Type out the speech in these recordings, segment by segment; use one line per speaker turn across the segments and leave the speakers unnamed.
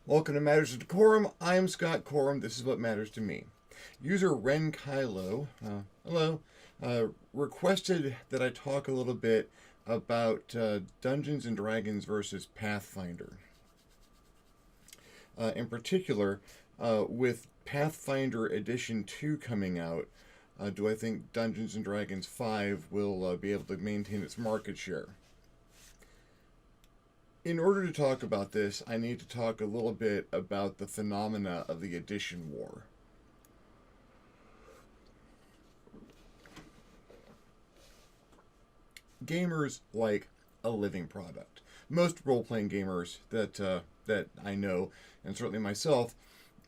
Welcome to Matters of DeCorum. I am Scott Corum. This is what matters to me. User Ren Kylo, hello, requested that I talk a little bit about Dungeons and Dragons versus Pathfinder. In particular, with Pathfinder Edition 2 coming out, do I think Dungeons and Dragons 5 will be able to maintain its market share? In order to talk about this, I need to talk a little bit about the phenomena of the edition war. Gamers like a living product. Most role-playing gamers that I know, and certainly myself,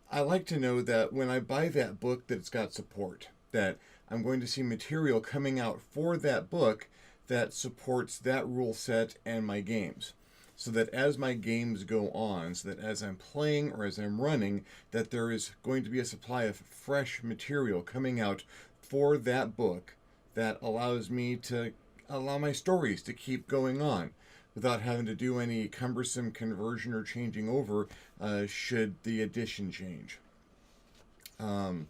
I like to know that when I buy that book that it's got support, that I'm going to see material coming out for that book that supports that rule set and my games. So that as my games go on, so that as I'm playing or as I'm running, that there is going to be a supply of fresh material coming out for that book that allows me to allow my stories to keep going on without having to do any cumbersome conversion or changing over should the edition change. And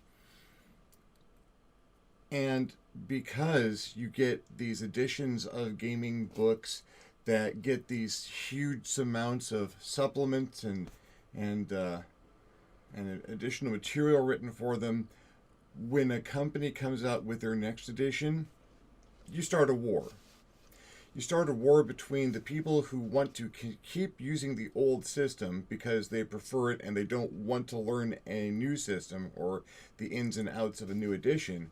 because you get these editions of gaming books that get these huge amounts of supplements and additional material written for them, when a company comes out with their next edition, you start a war. You start a war between the people who want to keep using the old system because they prefer it and they don't want to learn a new system or the ins and outs of a new edition,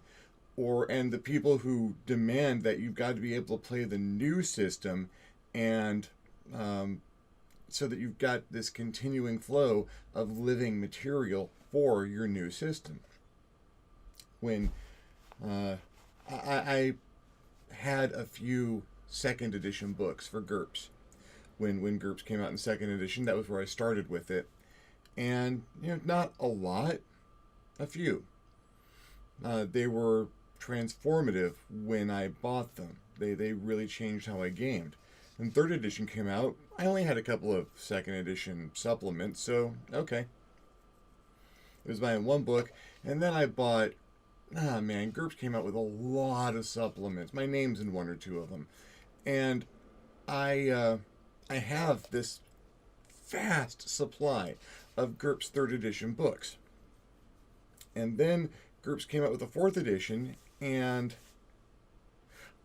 and the people who demand that you've got to be able to play the new system, and so that you've got this continuing flow of living material for your new system. When I had a few second edition books for GURPS. When GURPS came out in second edition, that was where I started with it. And, not a lot, a few. They were transformative when I bought them. They really changed how I gamed. When third edition came out, I only had a couple of second edition supplements, so okay. It was buying one book, and then I bought, GURPS came out with a lot of supplements. My name's in one or two of them. And I have this vast supply of GURPS third edition books. And then GURPS came out with a fourth edition, and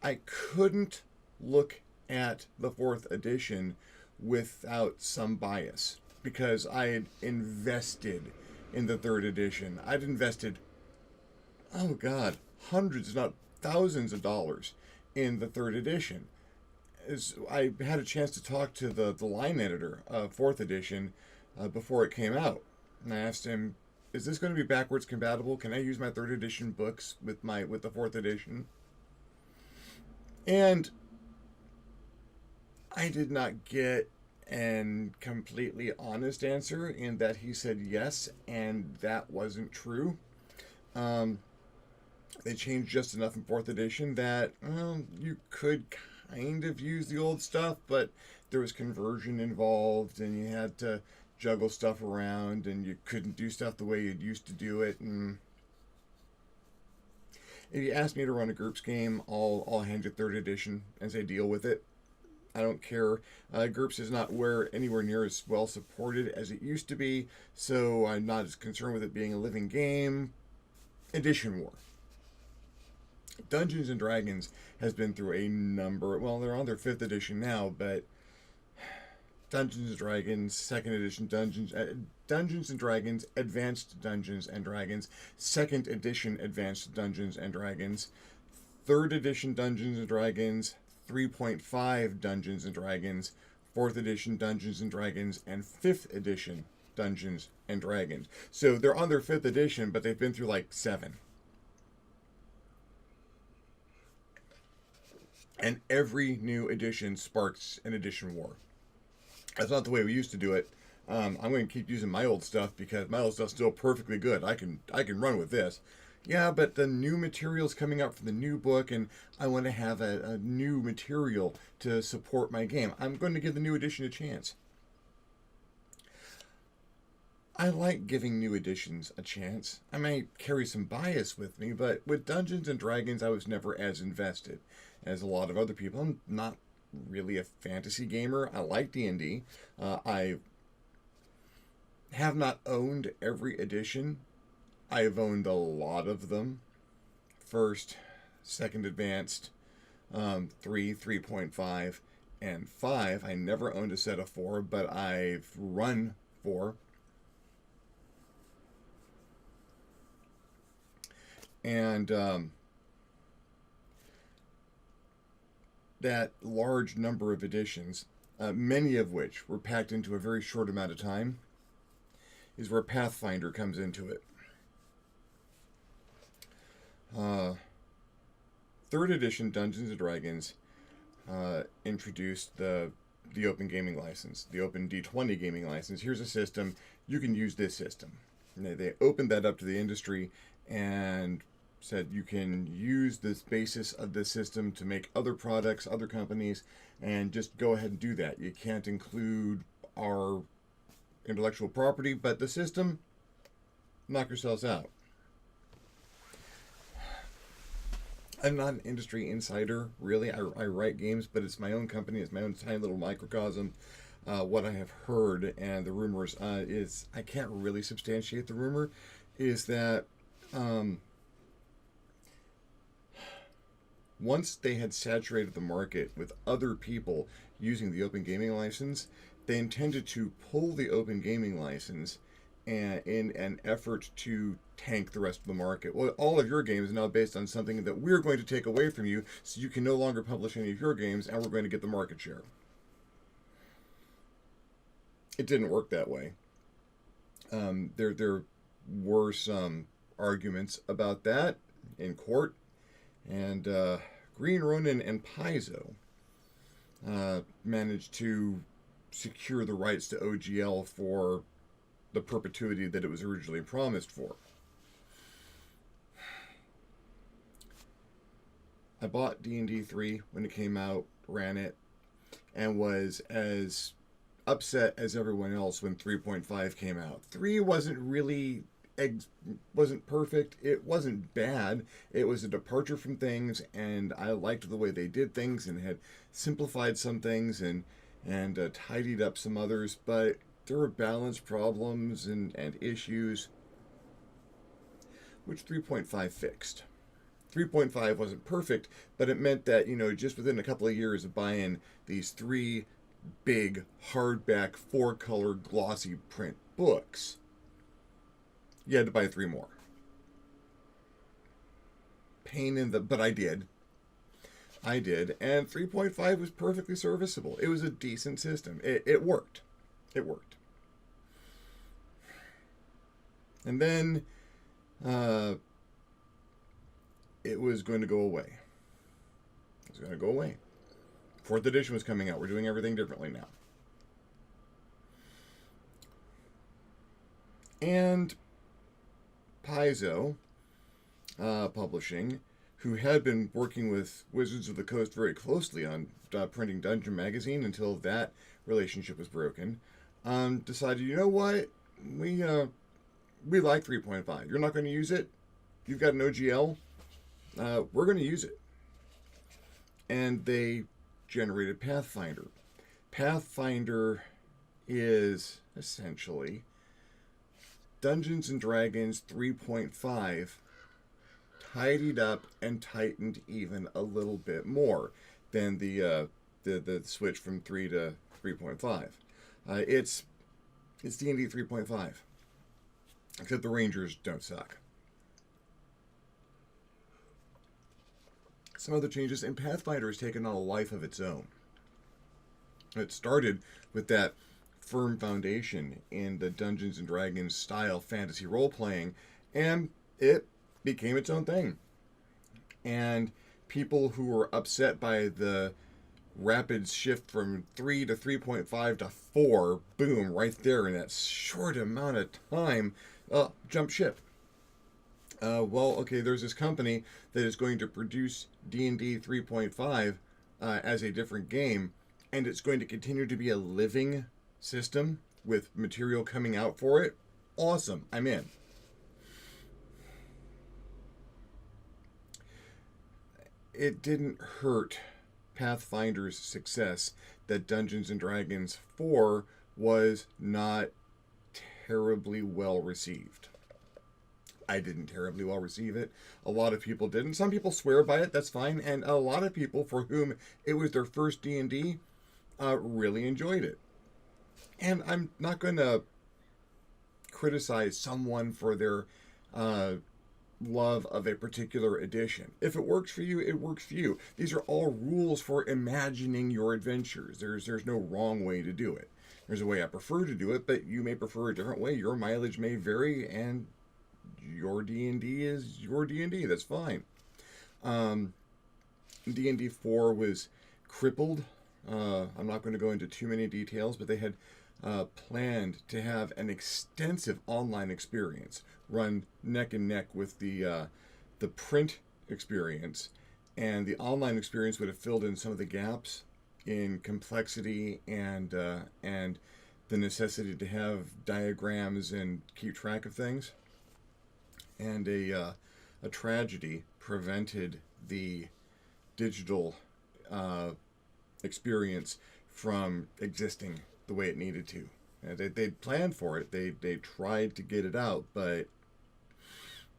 I couldn't look at the fourth edition without some bias because I had invested in the third edition. I'd invested, hundreds, if not thousands of dollars in the third edition. As I had a chance to talk to the line editor of fourth edition before it came out, and I asked him, "Is this going to be backwards compatible? Can I use my third edition books with the fourth edition?" And I did not get a completely honest answer in that he said yes, and that wasn't true. They changed just enough in fourth edition that you could kind of use the old stuff, but there was conversion involved, and you had to juggle stuff around, and you couldn't do stuff the way you'd used to do it. And if you ask me to run a GURPS game, I'll hand you third edition and say deal with it. I don't care. GURPS is not anywhere near as well supported as it used to be, so I'm not as concerned with it being a living game. Edition war. Dungeons and Dragons has been through a number. Well, they're on their fifth edition now, but Dungeons and Dragons second edition, Dungeons and Dragons Advanced Dungeons and Dragons second edition Advanced Dungeons and Dragons, third edition Dungeons and Dragons 3.5 Dungeons and Dragons, 4th edition Dungeons and Dragons, and 5th edition Dungeons and Dragons. So they're on their 5th edition, but they've been through like 7. And every new edition sparks an edition war. That's not the way we used to do it. I'm going to keep using my old stuff because my old stuff's still perfectly good. I can run with this. Yeah, but the new material's coming out for the new book, and I want to have a new material to support my game. I'm going to give the new edition a chance. I like giving new editions a chance. I may carry some bias with me, but with Dungeons and Dragons, I was never as invested as a lot of other people. I'm not really a fantasy gamer. I like D&D. I have not owned every edition. I've owned a lot of them. First, Second Advanced, 3, 3.5, and 5. I never owned a set of 4, but I've run 4. And that large number of editions, many of which were packed into a very short amount of time, is where Pathfinder comes into it. Third edition Dungeons and Dragons introduced the open gaming license, the open D20 gaming license. Here's a system, you can use this system. And they opened that up to the industry and said you can use this basis of this system to make other products, other companies, and just go ahead and do that. You can't include our intellectual property, but the system, knock yourselves out. I'm not an industry insider, really. I write games, but it's my own company. It's my own tiny little microcosm. What I have heard and the rumors is, I can't really substantiate the rumor, is that once they had saturated the market with other people using the open gaming license, they intended to pull the open gaming license and in an effort to tank the rest of the market. Well, all of your games are now based on something that we're going to take away from you, so you can no longer publish any of your games, and we're going to get the market share. It didn't work that way. There were some arguments about that in court, and Green Ronin and Paizo managed to secure the rights to OGL for the perpetuity that it was originally promised for. I bought D&D 3 when it came out, ran it, and was as upset as everyone else when 3.5 came out. 3 wasn't really wasn't perfect. It wasn't bad. It was a departure from things, and I liked the way they did things and had simplified some things and tidied up some others, but there were balance problems and issues, which 3.5 fixed. 3.5 wasn't perfect, but it meant that, just within a couple of years of buying these 3 big, hardback, 4-color, glossy print books, you had to buy 3 more. Pain in the... But I did. And 3.5 was perfectly serviceable. It was a decent system. It worked. It worked. And then it was going to go away. It was going to go away. 4th edition was coming out. We're doing everything differently now. And Paizo Publishing, who had been working with Wizards of the Coast very closely on printing Dungeon Magazine until that relationship was broken, decided, you know what, we like 3.5. You're not going to use it. You've got an OGL. We're going to use it. And they generated Pathfinder. Pathfinder is essentially Dungeons and Dragons 3.5 tidied up and tightened even a little bit more than the switch from 3 to 3.5. It's D&D 3.5, except the Rangers don't suck. Some other changes, and Pathfinder has taken on a life of its own. It started with that firm foundation in the Dungeons and Dragons style fantasy role-playing, and it became its own thing. And people who were upset by the rapid shift from 3 to 3.5 to 4, boom, right there in that short amount of time, jump ship. There's this company that is going to produce D&D 3.5 as a different game, and it's going to continue to be a living system with material coming out for it. Awesome, I'm in. It didn't hurt Pathfinder's success that Dungeons and Dragons 4 was not terribly well received. I didn't terribly well receive it. A lot of people didn't. Some people swear by it. That's fine. And a lot of people for whom it was their first D&D really enjoyed it. And I'm not going to criticize someone for their love of a particular edition. If it works for you, it works for you. These are all rules for imagining your adventures. There's no wrong way to do it. There's a way I prefer to do it, but you may prefer a different way. Your mileage may vary, and your D&D is your D&D. That's fine. D&D 4 was crippled. I'm not going to go into too many details, but they had planned to have an extensive online experience run neck and neck with the print experience, and the online experience would have filled in some of the gaps in complexity and the necessity to have diagrams and keep track of things. And a tragedy prevented the digital experience from existing the way it needed to. They planned for it. They tried to get it out, but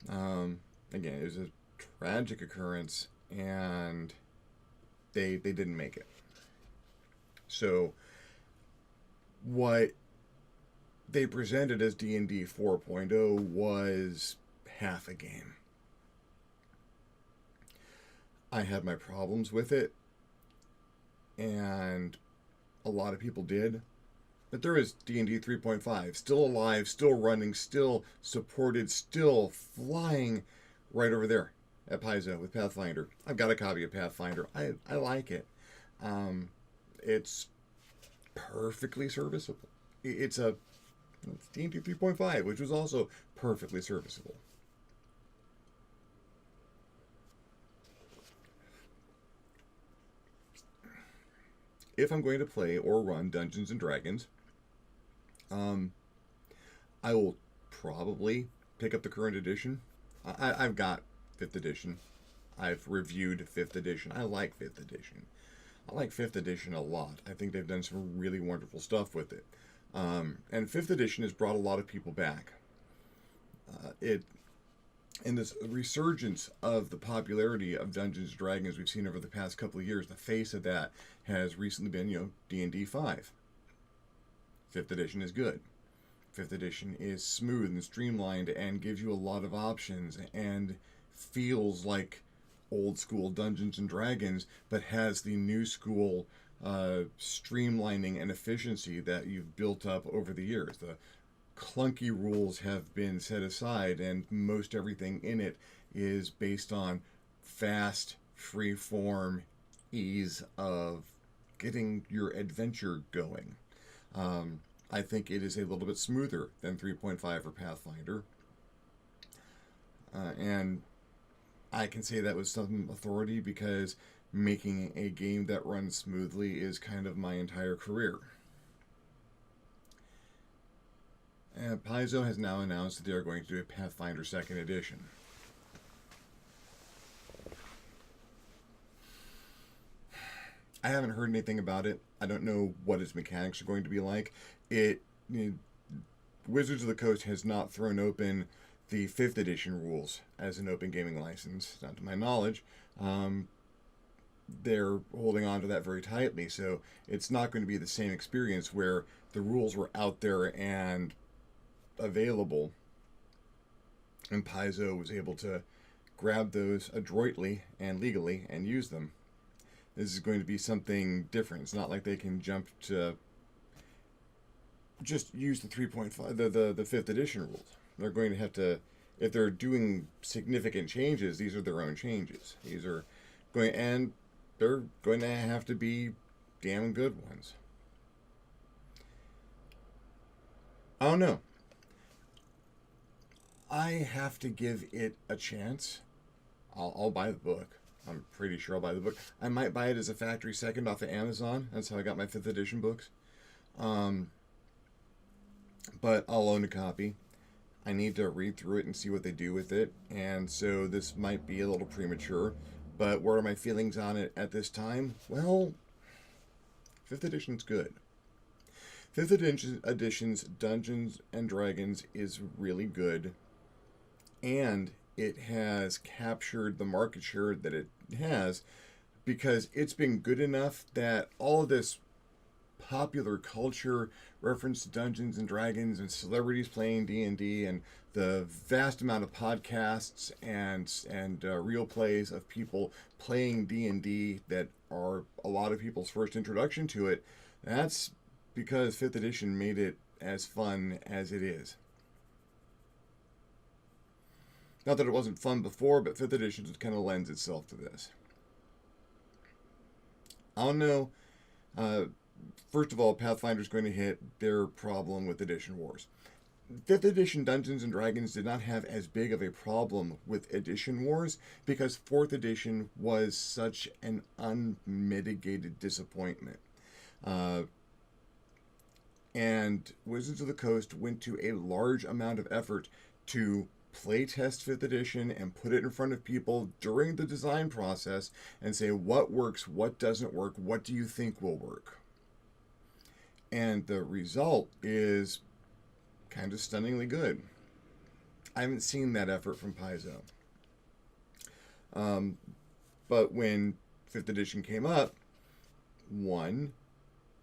again, it was a tragic occurrence, and they didn't make it. So what they presented as D&D 4.0 was half a game. I had my problems with it, and a lot of people did. But there is D&D 3.5, still alive, still running, still supported, still flying right over there at Paizo with Pathfinder. I've got a copy of Pathfinder. I like it. It's perfectly serviceable. It's D&D 3.5, which was also perfectly serviceable. If I'm going to play or run Dungeons and Dragons, I will probably pick up the current edition. I've got 5th edition. I've reviewed 5th edition. I like 5th edition. I like 5th edition a lot. I think they've done some really wonderful stuff with it. And 5th edition has brought a lot of people back. In this resurgence of the popularity of Dungeons & Dragons we've seen over the past couple of years, the face of that has recently been, D&D 5. 5th edition is good. 5th edition is smooth and streamlined and gives you a lot of options and feels like old school Dungeons & Dragons, but has the new school streamlining and efficiency that you've built up over the years. The clunky rules have been set aside, and most everything in it is based on fast, free-form ease of getting your adventure going. I think it is a little bit smoother than 3.5 for Pathfinder. And I can say that with some authority because making a game that runs smoothly is kind of my entire career. And Paizo has now announced that they are going to do a Pathfinder Second Edition. I haven't heard anything about it. I don't know what its mechanics are going to be like. Wizards of the Coast has not thrown open the 5th edition rules as an open gaming license, not to my knowledge. They're holding on to that very tightly, so it's not going to be the same experience where the rules were out there and available, and Paizo was able to grab those adroitly and legally and use them. This is going to be something different. It's not like they can jump to just use the 3.5, the 5th edition rules. They're going to have to, if they're doing significant changes, these are their own changes. These are going, and they're going to have to be damn good ones. I don't know. I have to give it a chance. I'll buy the book. I'm pretty sure I'll buy the book. I might buy it as a factory second off of Amazon. That's how I got my 5th edition books. But I'll own a copy. I need to read through it and see what they do with it, and so this might be a little premature. But what are my feelings on it at this time? Well, 5th edition's good. 5th edition's Dungeons and Dragons is really good, and it has captured the market share that it has because it's been good enough that all of this popular culture reference to Dungeons and Dragons and celebrities playing D&D and the vast amount of podcasts and real plays of people playing D&D that are a lot of people's first introduction to it. That's because 5th edition made it as fun as it is. Not that it wasn't fun before, but 5th edition just kind of lends itself to this. I don't know. First of all, Pathfinder's going to hit their problem with Edition Wars. 5th edition Dungeons and Dragons did not have as big of a problem with Edition Wars because 4th edition was such an unmitigated disappointment. And Wizards of the Coast went to a large amount of effort to play test 5th edition and put it in front of people during the design process and say what works, what doesn't work, what do you think will work. And the result is kind of stunningly good. I haven't seen that effort from Paizo. But when 5th edition came up, one,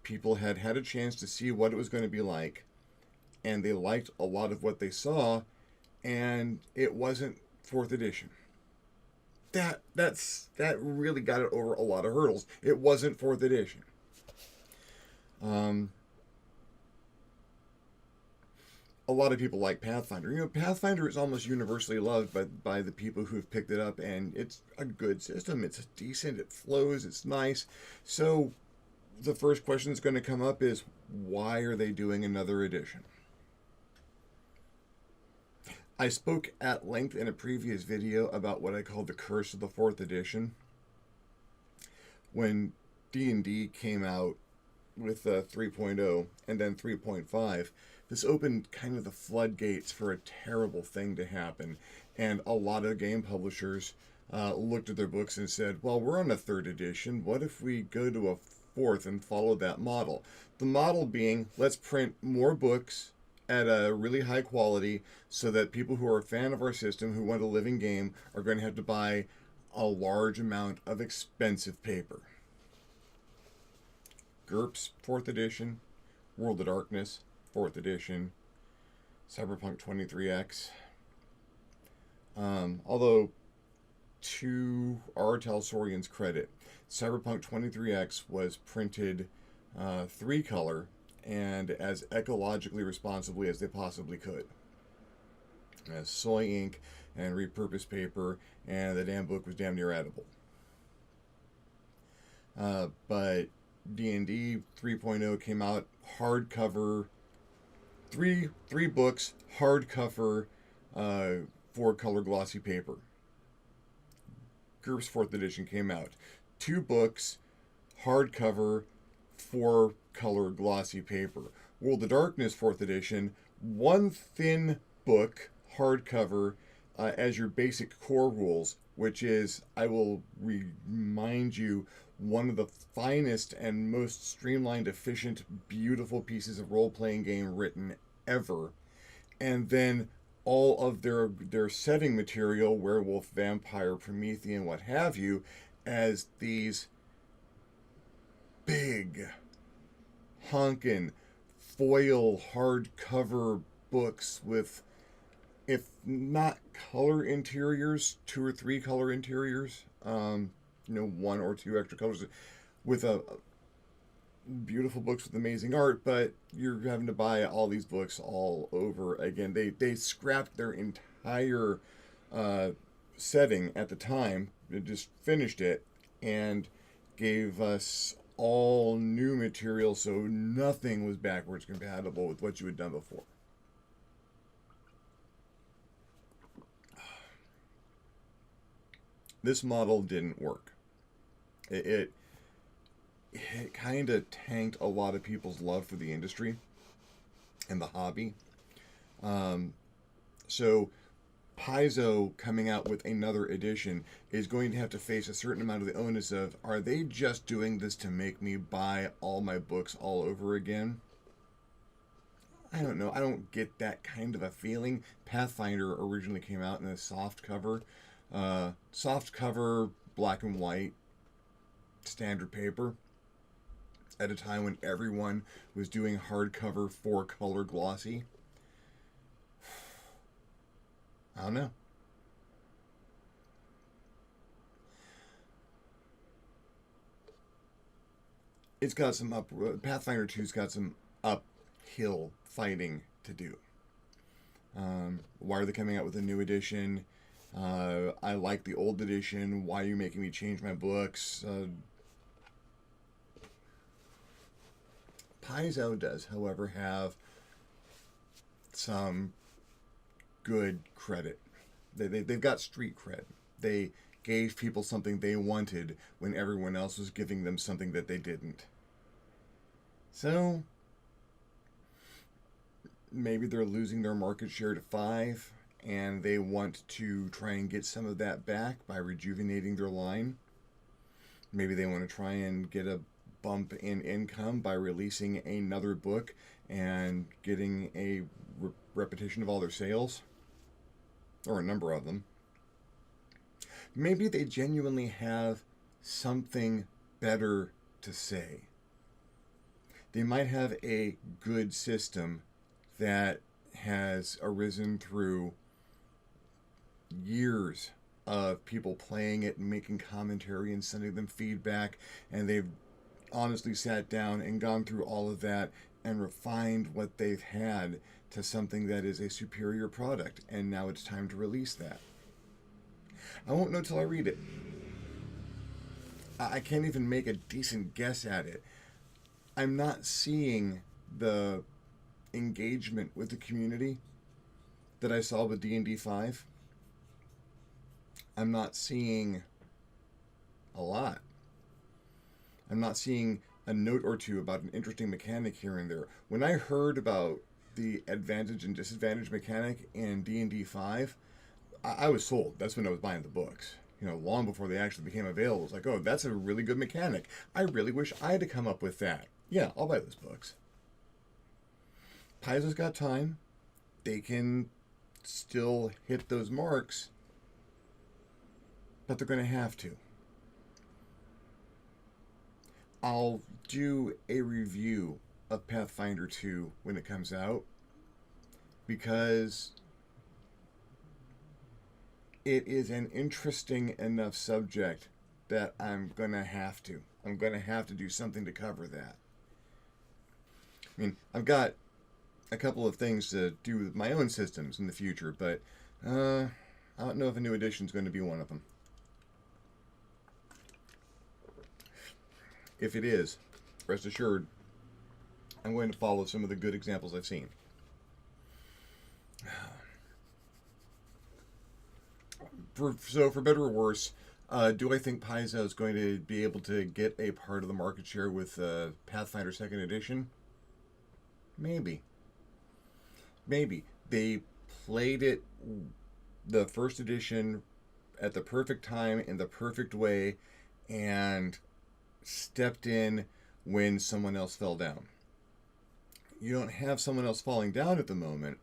people had had a chance to see what it was going to be like, and they liked a lot of what they saw, and it wasn't 4th edition. That really got it over a lot of hurdles. It wasn't 4th edition. A lot of people like Pathfinder. You know, Pathfinder is almost universally loved by the people who have picked it up, and it's a good system. It's decent, it flows, it's nice. So the first question that's going to come up is, why are they doing another edition? I spoke at length in a previous video about what I call the curse of the 4th edition. When D&D came out with 3.0 and then 3.5, this opened kind of the floodgates for a terrible thing to happen. And a lot of game publishers looked at their books and said, well, we're on a 3rd edition. What if we go to a 4th and follow that model? The model being, let's print more books at a really high quality so that people who are a fan of our system, who want a living game, are going to have to buy a large amount of expensive paper. GURPS, 4th edition. World of Darkness, 4th edition. Cyberpunk 23X. Although, to R. Talsorian's credit, Cyberpunk 23X was printed 3-color and as ecologically responsibly as they possibly could. As soy ink and repurposed paper, and the damn book was damn near edible. But D&D 3.0 came out hardcover, three books, hardcover, 4-color glossy paper. GURPS 4th edition came out. 2 books, hardcover, 4-color glossy paper. World of Darkness 4th edition, 1 thin book, hardcover, as your basic core rules, which is, I will remind you, one of the finest and most streamlined, efficient, beautiful pieces of role-playing game written ever. And then all of their setting material, werewolf, vampire, Promethean, what have you, as these big, honkin' foil hardcover books with, if not color interiors, 2 or 3 color interiors, 1 or 2 extra colors, with a beautiful books with amazing art, but you're having to buy all these books all over again. They scrapped their entire setting at the time. They just finished it and gave us all new material, so nothing was backwards compatible with what you had done before. This model didn't work. It kind of tanked a lot of people's love for the industry and the hobby. So Paizo coming out with another edition is going to have to face a certain amount of the onus of, are they just doing this to make me buy all my books all over again? I don't know. I don't get that kind of a feeling. Pathfinder originally came out in a soft cover, black and white, standard paper, at a time when everyone was doing hardcover 4-color glossy. I don't know. It's got some up. Pathfinder 2's got some uphill fighting to do. Why are they coming out with a new edition? I like the old edition. Why are you making me change my books? Paizo does, however, have some good credit. They've got street cred. They gave people something they wanted when everyone else was giving them something that they didn't. So maybe they're losing their market share to 5, and they want to try and get some of that back by rejuvenating their line. Maybe they want to try and get a bump in income by releasing another book and getting a repetition of all their sales, or a number of them. Maybe they genuinely have something better to say. They might have a good system that has arisen through years of people playing it and making commentary and sending them feedback, and they've honestly sat down and gone through all of that and refined what they've had to something that is a superior product, and now it's time to release that. I won't know till I read it. I can't even make a decent guess at it. I'm not seeing the engagement with the community that I saw with D&D 5. I'm not seeing a lot. I'm not seeing a note or two about an interesting mechanic here and there. When I heard about the advantage and disadvantage mechanic in D&D 5, I was sold. That's when I was buying the books. Long before they actually became available. It was like, oh, that's a really good mechanic. I really wish I had to come up with that. Yeah, I'll buy those books. Paizo's got time. They can still hit those marks, but they're going to have to. I'll do a review of Pathfinder 2 when it comes out, because it is an interesting enough subject that I'm going to have to. I'm going to have to do something to cover that. I mean, I've got a couple of things to do with my own systems in the future, but I don't know if a new edition is going to be one of them. If it is, rest assured, I'm going to follow some of the good examples I've seen. For better or worse, do I think Paizo is going to be able to get a part of the market share with Pathfinder Second Edition? Maybe. They played it, the first edition, at the perfect time, in the perfect way, and stepped in when someone else fell down. You don't have someone else falling down at the moment,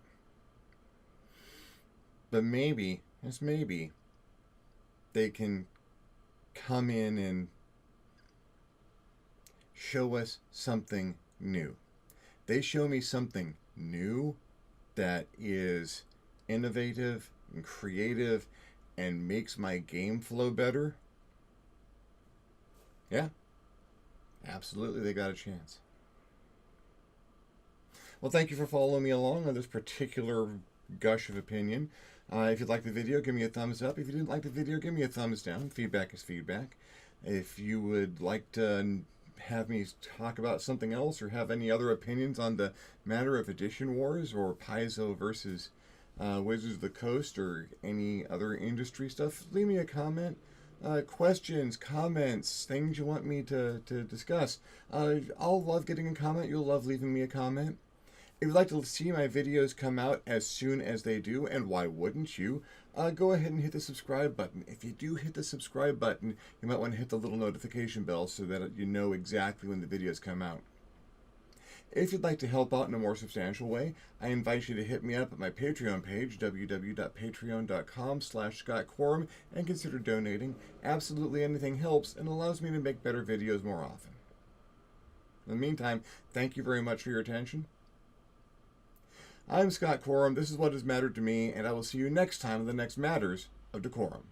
but maybe, just maybe, they can come in and show us something new. They show me something new that is innovative and creative and makes my game flow better. Yeah, absolutely, they got a chance. Well, thank you for following me along on this particular gush of opinion. If you liked the video, give me a thumbs up. If you didn't like the video, give me a thumbs down. Feedback is feedback. If you would like to have me talk about something else or have any other opinions on the matter of Edition Wars or Paizo versus Wizards of the Coast or any other industry stuff, leave me a comment. Questions, comments, things you want me to discuss. I'll love getting a comment. You'll love leaving me a comment. If you'd like to see my videos come out as soon as they do, and why wouldn't you, go ahead and hit the subscribe button. If you do hit the subscribe button, you might want to hit the little notification bell so that you know exactly when the videos come out. If you'd like to help out in a more substantial way, I invite you to hit me up at my Patreon page, www.patreon.com/ScottQuorum, and consider donating. Absolutely anything helps and allows me to make better videos more often. In the meantime, thank you very much for your attention. I'm Scott Quorum, this is what has mattered to me, and I will see you next time on the next Matters of DeCorum.